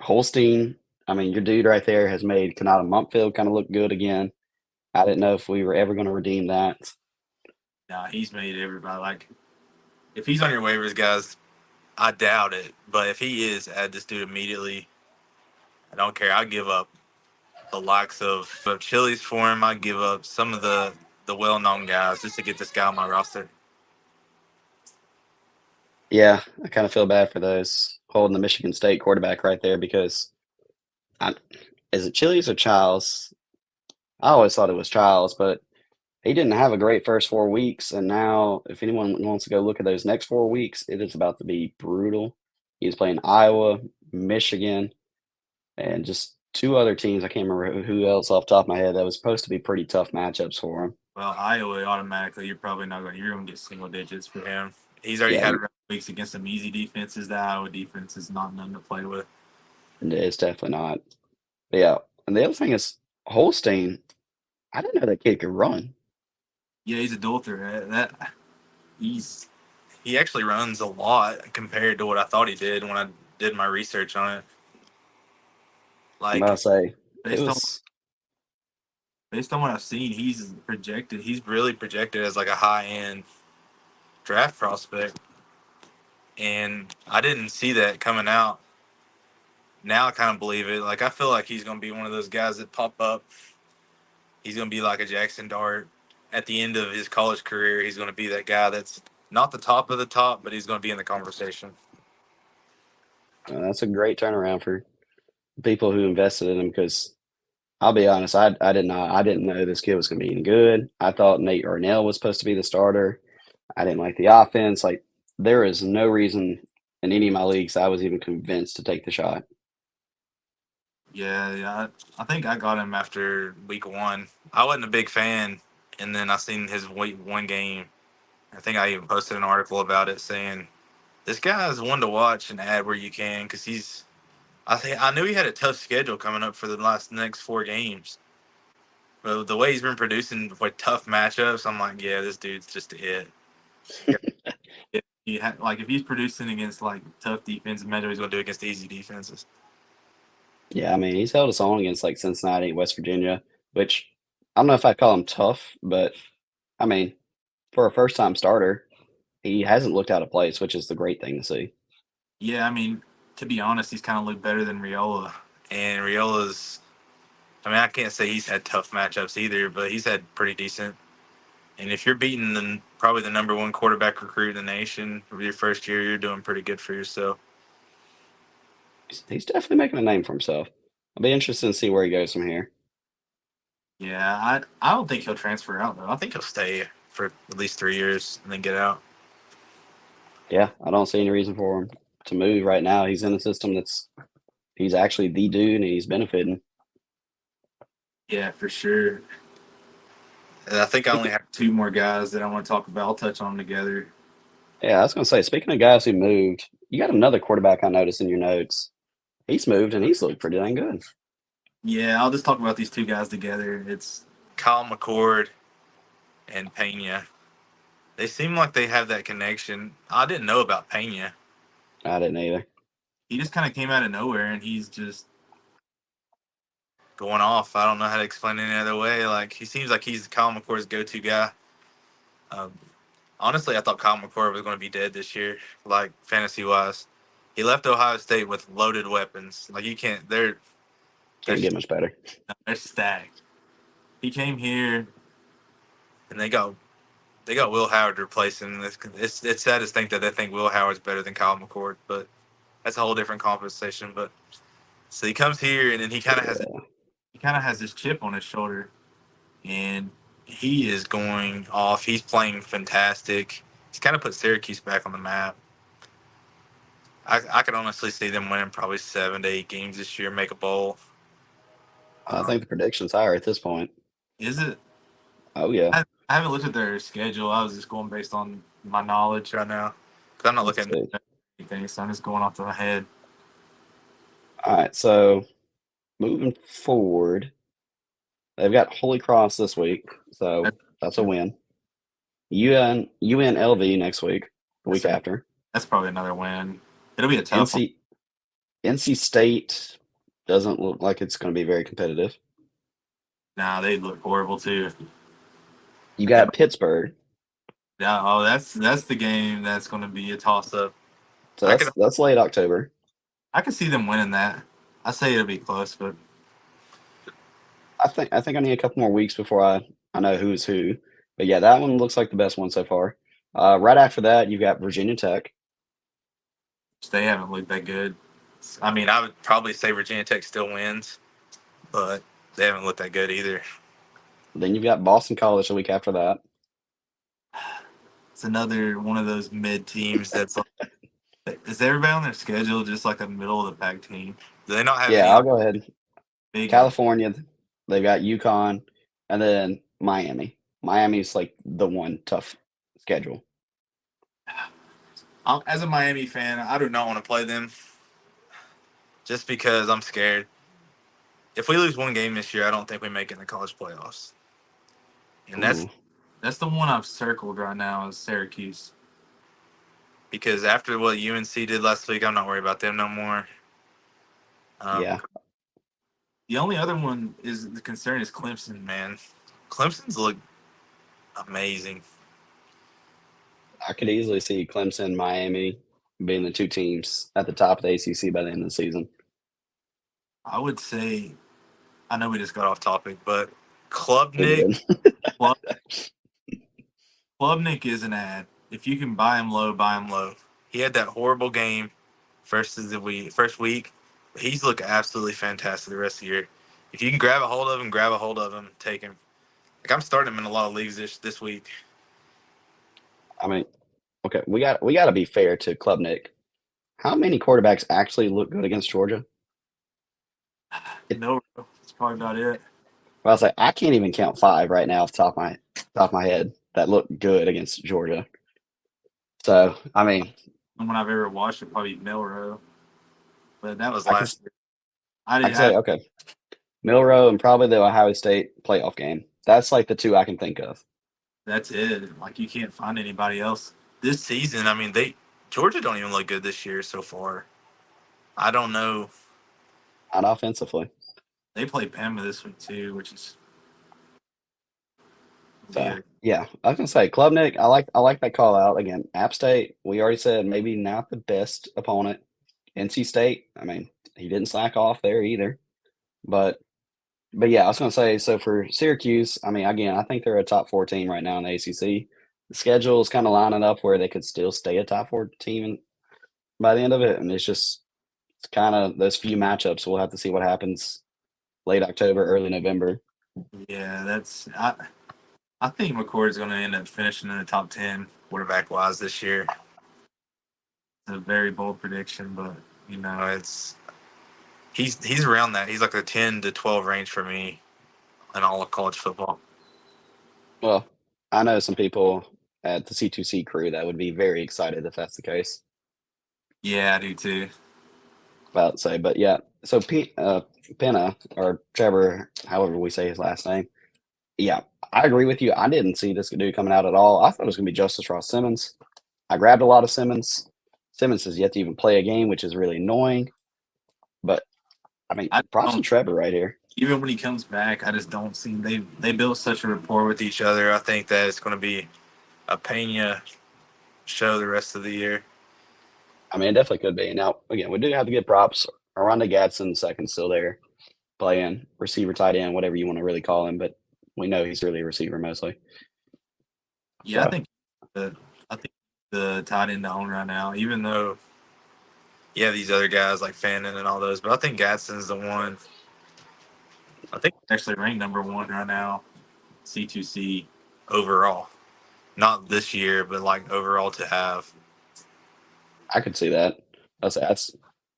Holstein, I mean, your dude right there has made Kanata Mumpfield kind of look good again. I didn't know if we were ever going to redeem that. nah, he's made everybody like if he's on your waivers, guys. I doubt it, but if he is, add this dude immediately. I don't care. I give up the likes of Chili's for him. I give up some of the well known guys just to get this guy on my roster. Yeah, I kind of feel bad for those holding the Michigan State quarterback right there because I, is it Chili's or Childs? I always thought it was Childs, but he didn't have a great first 4 weeks. And now, if anyone wants to go look at those next 4 weeks, it is about to be brutal. He's playing Iowa, Michigan, and just two other teams. I can't remember who else off the top of my head that was supposed to be pretty tough matchups for him. Well, Iowa automatically, you're gonna get single digits for him. He's already Yeah, had weeks against some easy defenses. The Iowa defense is not none to play with. it's definitely not. But yeah, and the other thing is Holstein. I didn't know that kid could run. Yeah, he's a dual threat. That he's he actually runs a lot compared to what I thought he did when I did my research on it. I'm about to Like say it based on was. based on what I've seen, he's really projected as like a high end draft prospect. And I didn't see that coming out. Now I kind of believe it. Like I feel like he's gonna be one of those guys that pop up. He's gonna be like a Jackson Dart at the end of his college career. He's gonna be that guy that's not the top of the top, but he's gonna be in the conversation. That's a great turnaround for people who invested in him because I'll be honest, I didn't know this kid was going to be any good. I thought Nate Arnell was supposed to be the starter. I didn't like the offense. Like there is no reason. in any of my leagues, I was even convinced to take the shot. Yeah. I think I got him after week one. I wasn't a big fan, and then I seen his week one game. I think I even posted an article about it saying this guy is one to watch and add where you can because he's. I think I knew he had a tough schedule coming up for the next 4 games, but the way he's been producing with tough matchups, I'm like, yeah, this dude's just it. If like if he's producing against like tough defense, imagine what he's gonna do against easy defenses. Yeah, I mean, he's held us on against like Cincinnati, West Virginia, which I don't know if I'd call him tough, but I mean, for a first time starter, he hasn't looked out of place, which is the great thing to see. Yeah, I mean, to be honest, he's kind of looked better than Riola, and Riola's. I mean, I can't say he's had tough matchups either, but he's had pretty decent. And if you're beating probably the number one quarterback recruit in the nation for your first year, you're doing pretty good for yourself. He's definitely making a name for himself. I'll be interested to see where he goes from here. Yeah, I don't think he'll transfer out though. I think he'll stay for at least 3 years and then get out. Yeah, I don't see any reason for him to move right now. He's in a system that's he's actually the dude and he's benefiting. Yeah, for sure. And I think I only Speaking, have two more guys that I want to talk about. I'll touch on them together. yeah, I was gonna say, speaking of guys who moved, you got another quarterback I noticed in your notes. He's moved and he's looked pretty dang good. Yeah, I'll just talk about these two guys together. It's Kyle McCord and Pena. They seem like they have that connection. I didn't know about Pena. I didn't either. He just kind of came out of nowhere and he's just going off. I don't know how to explain it any other way. Like he seems like he's Kyle McCord's go-to guy. Um, Honestly, I thought Kyle McCord was going to be dead this year, like fantasy wise. He left Ohio State with loaded weapons. Like you can't. They're Can't get much better. they're stacked. He came here and they got Will Howard to replace him. It's sad to think that they think Will Howard's better than Kyle McCord, but that's a whole different conversation. But so he comes here and then Yeah, he kind of has this chip on his shoulder, and he is going off. He's playing fantastic. He's kind of put Syracuse back on the map. I could honestly see them winning probably 7 to 8 games this year, make a bowl. I Um, think the prediction's higher at this point. is it? Oh yeah, I haven't looked at their schedule. I was just going based on my knowledge right now because I'm not let's looking see. at anything, so I'm just going off the head. All right, so moving forward, they've got Holy Cross this week, so That, that's a win. UNLV next week, the week that's, a, after. that's probably another win. It'll be a tough one. NC NC State doesn't look like it's going to be very competitive. Nah, they look horrible too. You They, got Pittsburgh, yeah, oh, that's the game that's going to be a toss up. so I could that's late October. I could see them winning that. I say it'll be close, but I think I need a couple more weeks before I know who's who. But yeah, that one looks like the best one so far. Right after that, you've got Virginia Tech. they haven't looked that good. I mean, I would probably say Virginia Tech still wins, but they haven't looked that good either. Then you've got Boston College the week after that. It's another one of those mid teams that's like, is everybody on their schedule just like a middle of the pack team? Do they not have Yeah, any I'll like go ahead. big up? California, they've got UConn, and then Miami. Miami's like the one tough schedule. As a Miami fan, I do not want to play them just because I'm scared. If we lose one game this year, I don't think we make it in the college playoffs, and Ooh, that's the one I've circled right now is Syracuse because after what UNC did last week, I'm not worried about them no more. Um, yeah. the only other one is the concern is Clemson. Man, Clemson's look amazing. I could easily see Clemson, Miami being the two teams at the top of the ACC by the end of the season. I would say I know we just got off topic, but We Klubnik, did. Klub, Klubnik is an ad. If you can buy him low, buy him low. He had that horrible game first week. But he's looked absolutely fantastic the rest of the year. If you can grab a hold of him, grab a hold of him, take him. Like I'm starting him in a lot of leagues this week. I mean, okay, we got to be fair to Klubnik. how many quarterbacks actually look good against Georgia? It, No, that's probably about it. well, I was like, I can't even count five right now off the top of my head that look good against Georgia. So I mean, Someone I've ever watched would probably be Melrose, but that was I can last year. I I didn't can have. say okay, Milrow and probably the Ohio State playoff game. That's like the two I can think of. That's it. Like you can't find anybody else this season. I mean, they Georgia don't even look good this year so far. I don't know. Not offensively. They play Bama this week too, which is So yeah, yeah, I was gonna say Klubnik. I like that call out again. App State. We already said maybe not the best opponent. NC State. I mean, he didn't slack off there either. But yeah, I was gonna say so for Syracuse. I mean, again, I think they're a top four team right now in the ACC. The schedule is kind of lining up where they could still stay a top four team by the end of it, and it's kind of those few matchups. We'll have to see what happens late October, early November. yeah. That's I think McCord's going to end up finishing in the top 10 quarterback wise this year. It's a very bold prediction, but it's he's around that. He's like a 10 to 12 range for me in all of college football. Well, I know some people at the C2C crew that would be very excited if that's the case. Yeah, I do too. About to say, but yeah. So Penna or Trevor, however we say his last name. Yeah, I agree with you. I didn't see this dude coming out at all. I thought it was going to be Justice Ross Simmons. I grabbed a lot of Simmons. Simmons has yet to even play a game, which is really annoying. But I mean, I props to don't Trevor right here. even when he comes back, I just don't see they built such a rapport with each other. I think that it's going to be a Pena show the rest of the year. I mean, it definitely could be. Now, again, we do have to give props. Aranda Gadsden, second, still there, playing receiver, tight end, whatever you want to really call him. But we know he's really a receiver mostly. Yeah, I So think the I think the tight end to own right now, even though these other guys like Fannin and all those, but I think Gadsden's the one. I think actually ranked number one right now, C2C overall. Not this year, but like overall to have. I could see that. That's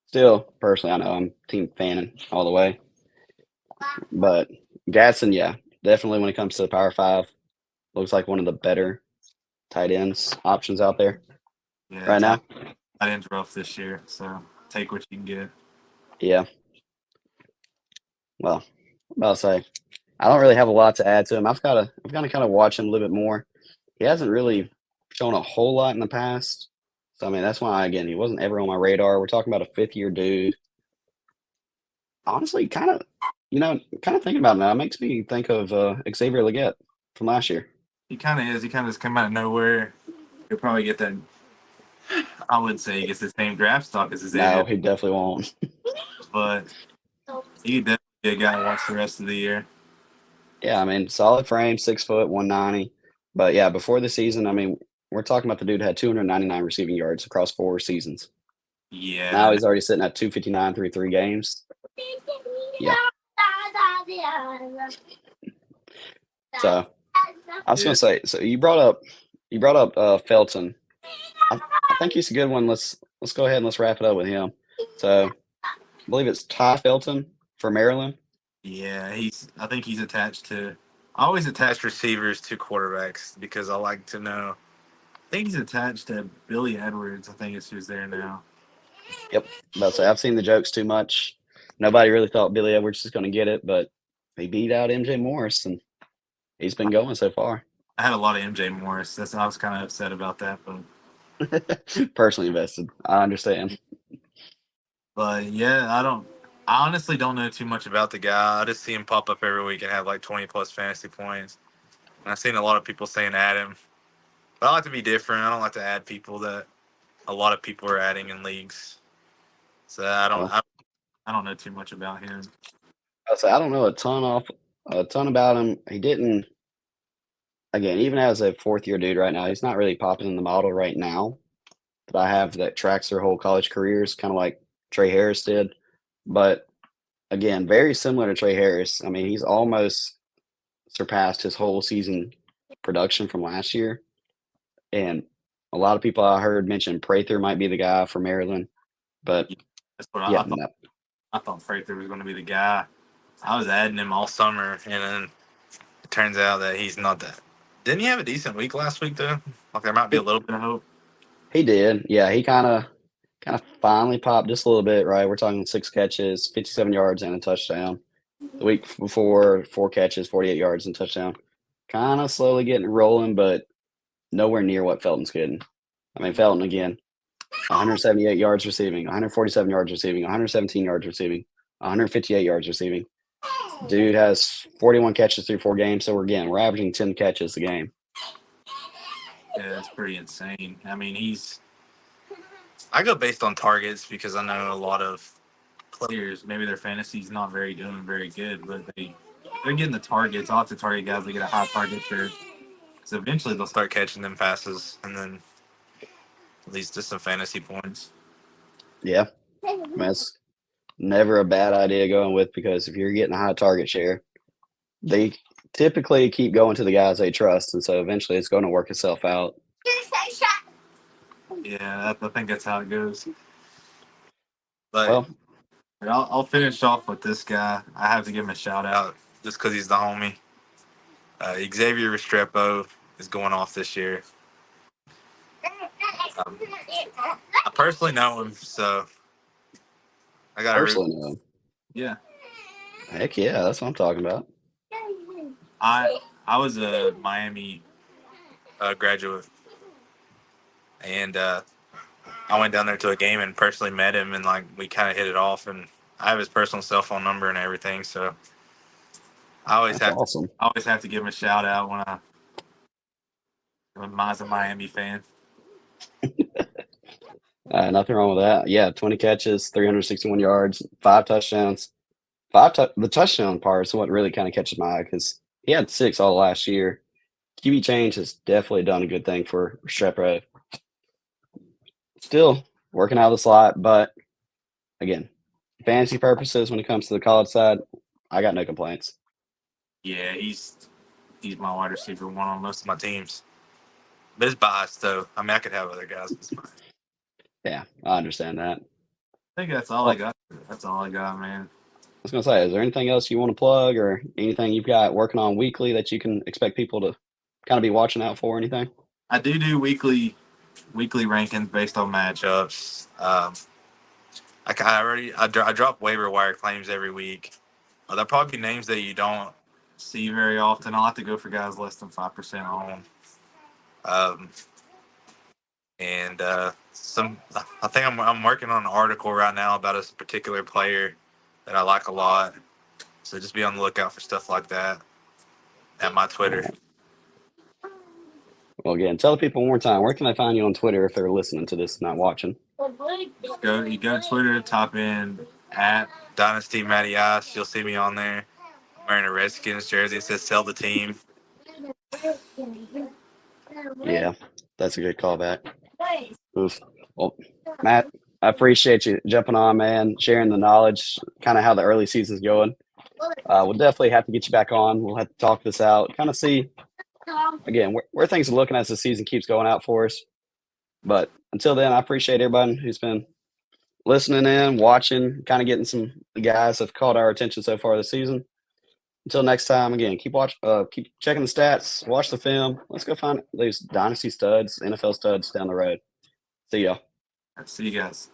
still personally, I know I'm team Fannin all the way. But Gadsden, yeah, definitely when it comes to the Power Five, looks like one of the better tight ends options out there Yeah, right now. tight end's rough this year, so take what you can get. Yeah. Well, I'll say I don't really have a lot to add to him. I've got to kind of watch him a little bit more. He hasn't really shown a whole lot in the past. So I mean that's why again he wasn't ever on my radar. We're talking about a fifth year dude. Honestly, kind of thinking about it now, it makes me think of Xavier Leggett from last year. He kind of is. He kind of just come out of nowhere. He'll probably get that. I wouldn't say he gets the same draft stock as Xavier, No, he definitely won't. but he definitely be a guy to watch the rest of the year. Yeah, I mean, solid frame, 6 foot, 190. But yeah, before the season, I mean, we're talking about the dude had 299 receiving yards across 4 seasons. Now Yeah, he's already sitting at 259 through 3 games. Yeah. So I was yeah, gonna say, so you brought up Felton. I think he's a good one. Let's go ahead and let's wrap it up with him. So I believe it's Ty Felton for Maryland. yeah. I think he's attached to. I always attach receivers to quarterbacks because I like to know. I think he's attached to Billy Edwards. I think it's who's there now. Yep. But say I've seen the jokes too much. Nobody really thought Billy Edwards was going to get it, but he beat out MJ Morris, and he's been going so far. I had a lot of MJ Morris. I was kind of upset about that, Personally invested. I understand. but yeah, I don't. I honestly don't know too much about the guy. I just see him pop up every week and have like 20 plus fantasy points. And I've seen a lot of people saying add him, but I like to be different. I don't like to add people that a lot of people are adding in leagues. So I don't. Well, I don't know too much about him. I say I don't know a ton about him. He didn't again, even as a fourth year dude right now, he's not really popping in the model right now that I have that tracks their whole college careers, kind of like Trey Harris did. But again, very similar to Trey Harris. I mean, he's almost surpassed his whole season production from last year. And a lot of people I heard mention Prather might be the guy for Maryland. But That's what yeah, I thought. no, I thought Prather was going to be the guy. I was adding him all summer, and then it turns out that he's not that. Didn't he have a decent week last week though? Like there might be a he, little bit of hope. he did. Yeah, he kind of finally popped just a little bit, right? We're talking 6 catches, 57 yards, and a touchdown. The week before, 4 catches, 48 yards, and touchdown. Kind of slowly getting rolling, but nowhere near what Felton's getting. I mean, Felton again, 178 yards receiving, 147 yards receiving, 117 yards receiving, 158 yards receiving. Dude has 41 catches through 4 games, so we're averaging 10 catches a game. Yeah, it's pretty insane. I mean, I go based on targets because I know a lot of players, maybe their fantasy's not doing very good, but they're getting the targets. I'll have to target guys that get a high target share. So eventually they'll start catching them passes, and then at least just some fantasy points. Yeah, I mean, that's never a bad idea going with because if you're getting a high target share, they typically keep going to the guys they trust, and so eventually it's going to work itself out. Yeah, I think that's how it goes. But Well, I'll finish off with this guy. I have to give him a shout out just because he's the homie. Xavier Restrepo is going off this year. Um, I personally know him, so I got to root. personally, no. Yeah, Heck yeah, that's what I'm talking about. I was a Miami graduate, and I went down there to a game and personally met him, and like we kind of hit it off. And I have his personal cell phone number and everything, so That's awesome. I always have to give him a shout out when Mine's a Miami fan. Nothing wrong with that. Yeah, 20 catches, 361 yards, 5 touchdowns. The touchdown part is what really kind of catches my eye because he had 6 all last year. QB change has definitely done a good thing for Restrepo. Still working out of the slot, but again, fantasy purposes when it comes to the college side, I got no complaints. Yeah, he's my wide receiver one on most of my teams. But it's biased though. I mean, I could have other guys. But it's fine. Yeah, I understand that. I think that's all I Well, got. That's all I got, man. I was gonna say, is there anything else you want to plug or anything you've got working on weekly that you can expect people to kind of be watching out for? Anything? I do weekly rankings based on matchups. I drop waiver wire claims every week. There'll probably be names that you don't see very often. I'll have to go for guys less than 5% on. Um, and I think I'm working on an article right now about a particular player that I like a lot. So just be on the lookout for stuff like that at my All Twitter. right. Well, again, tell the people one more time. Where can they find you on Twitter if they're listening to this, not watching? You go to Twitter, type in at Dynasty Matty Ice. You'll see me on there. I'm wearing a Redskins jersey. It says "Sell the team." Yeah, that's a good callback. Oof. Well, Matt, I appreciate you jumping on, man, sharing the knowledge, kind of how the early season's going. We'll definitely have to get you back on. We'll have to talk this out, kind of see again where things are looking as the season keeps going out for us. But until then, I appreciate everybody who's been listening in, watching, kind of getting some guys have caught our attention so far this season. Until next time, again, keep checking the stats, watch the film. Let's go find these dynasty studs, NFL studs down the road. See y'all. See you guys.